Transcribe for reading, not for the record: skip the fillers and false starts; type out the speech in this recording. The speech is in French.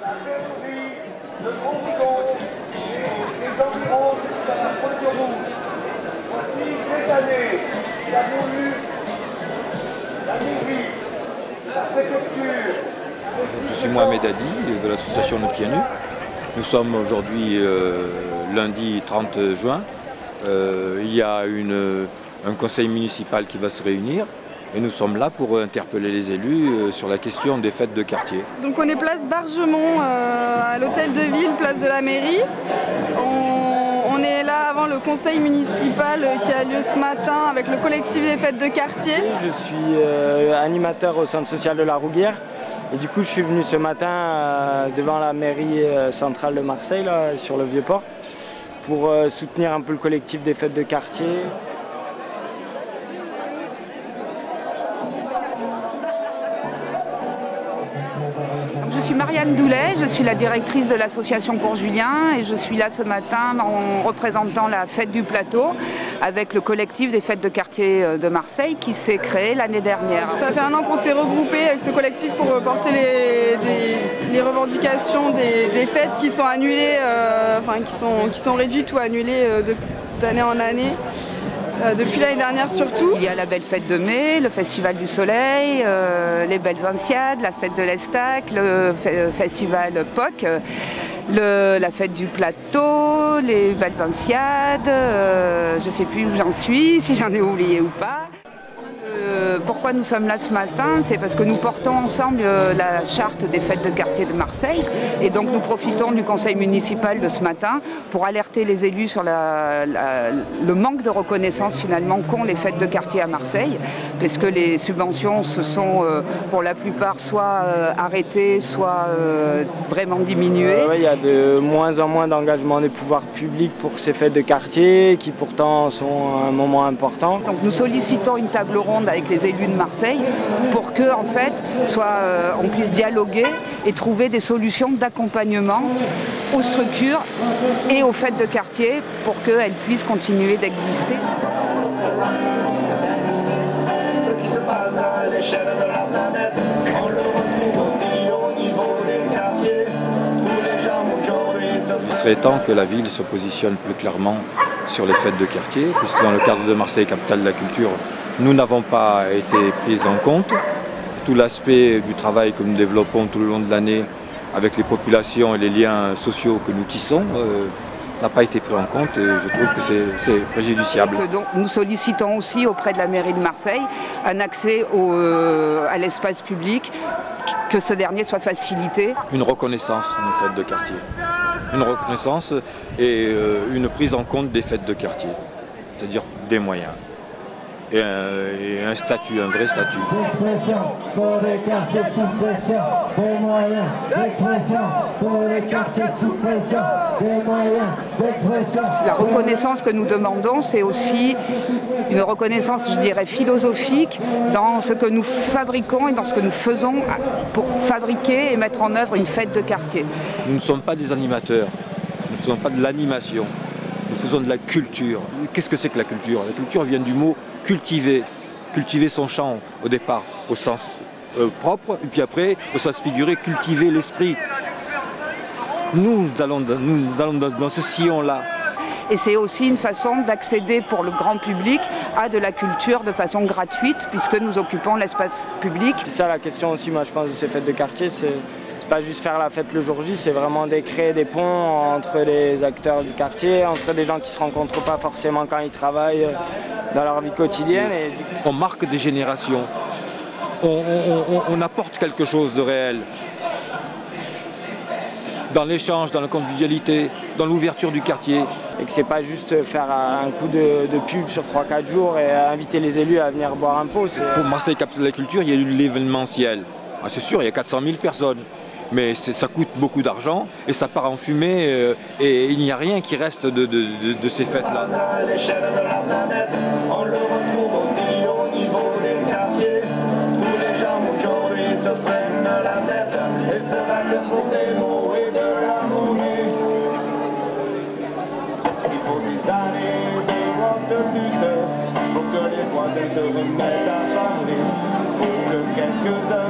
La mairie, le Grand et les environs de la Pointe de Rouge. Voici cette année, nous avons eu la mairie, la préfecture. Je suis Mohamed Hadi de l'association Nos Pieds Nus. Nous sommes aujourd'hui lundi 30 juin. Il y a un conseil municipal qui va se réunir et nous sommes là pour interpeller les élus sur la question des fêtes de quartier. Donc on est place Bargemont à l'hôtel de ville, place de la mairie. On est là avant le conseil municipal qui a lieu ce matin avec le collectif des fêtes de quartier. Je suis animateur au centre social de la Rouguière et du coup je suis venu ce matin devant la mairie centrale de Marseille, là, sur le Vieux-Port, pour soutenir un peu le collectif des fêtes de quartier. Je suis Marianne Doulet, je suis la directrice de l'association Cours Julien et je suis là ce matin en représentant la fête du plateau avec le collectif des fêtes de quartier de Marseille qui s'est créé l'année dernière. Ça fait un an qu'on s'est regroupé avec ce collectif pour porter les revendications des fêtes qui sont annulées, qui sont réduites ou annulées d'année en année. Depuis l'année dernière surtout. Il y a la belle fête de mai, le festival du soleil, les belles Anciades, la fête de l'Estac, le festival POC, la fête du plateau, les belles Anciades, je ne sais plus où j'en suis, si j'en ai oublié ou pas. Pourquoi nous sommes là ce matin? C'est parce que nous portons ensemble la charte des fêtes de quartier de Marseille et donc nous profitons du conseil municipal de ce matin pour alerter les élus sur le manque de reconnaissance finalement qu'ont les fêtes de quartier à Marseille, parce que les subventions se sont pour la plupart soit arrêtées, soit vraiment diminuées. Il y a de moins en moins d'engagement des pouvoirs publics pour ces fêtes de quartier qui pourtant sont un moment important. Donc nous sollicitons une table ronde avec les élus de Marseille pour que en fait, on puisse dialoguer et trouver des solutions d'accompagnement aux structures et aux fêtes de quartier pour qu'elles puissent continuer d'exister. Ce qui se passe à l'échelle de la planète, on le retrouve aussi au niveau des quartiers. Tous les gens aujourd'hui Il serait temps que la ville se positionne plus clairement sur les fêtes de quartier, puisque dans le cadre de Marseille, capitale de la culture, nous n'avons pas été pris en compte. Tout l'aspect du travail que nous développons tout le long de l'année avec les populations et les liens sociaux que nous tissons n'a pas été pris en compte et je trouve que c'est préjudiciable. Donc, nous sollicitons aussi auprès de la mairie de Marseille un accès à l'espace public, que ce dernier soit facilité. Une reconnaissance de nos fêtes de quartier. Une reconnaissance et une prise en compte des fêtes de quartier, c'est-à-dire des moyens. Et un statut, un vrai statut. D'expression pour les quartiers sous pression, des moyens d'expression pour les quartiers sous pression, des moyens d'expression. La reconnaissance que nous demandons, c'est aussi une reconnaissance, je dirais, philosophique dans ce que nous fabriquons et dans ce que nous faisons pour fabriquer et mettre en œuvre une fête de quartier. Nous ne sommes pas des animateurs, nous ne faisons pas de l'animation, nous faisons de la culture. Qu'est-ce que c'est que la culture? La culture vient du mot cultiver, cultiver son champ au départ, au sens propre, et puis après, au sens figuré, cultiver l'esprit. Nous allons dans ce sillon-là. Et c'est aussi une façon d'accéder pour le grand public à de la culture de façon gratuite, puisque nous occupons l'espace public. C'est ça la question aussi, moi je pense, de ces fêtes de quartier, c'est pas juste faire la fête le jour J, c'est vraiment de créer des ponts entre les acteurs du quartier, entre des gens qui ne se rencontrent pas forcément quand ils travaillent dans leur vie quotidienne. Et... On marque des générations, on apporte quelque chose de réel. Dans l'échange, dans la convivialité, dans l'ouverture du quartier. Et que c'est pas juste faire un coup de pub sur 3-4 jours et inviter les élus à venir boire un pot. Pour Marseille Capitale de la Culture, il y a eu l'événementiel. Ah, c'est sûr, il y a 400 000 personnes. Mais ça coûte beaucoup d'argent et ça part en fumée et il n'y a rien qui reste de ces fêtes-là. à l'échelle de la planète, on le retrouve aussi au niveau des quartiers. Tous les gens aujourd'hui se prennent la tête et se battent pour des mots et de l'amour. Il faut des années de haute lutte pour que les voisins se remettent à parler. Pour que quelques heures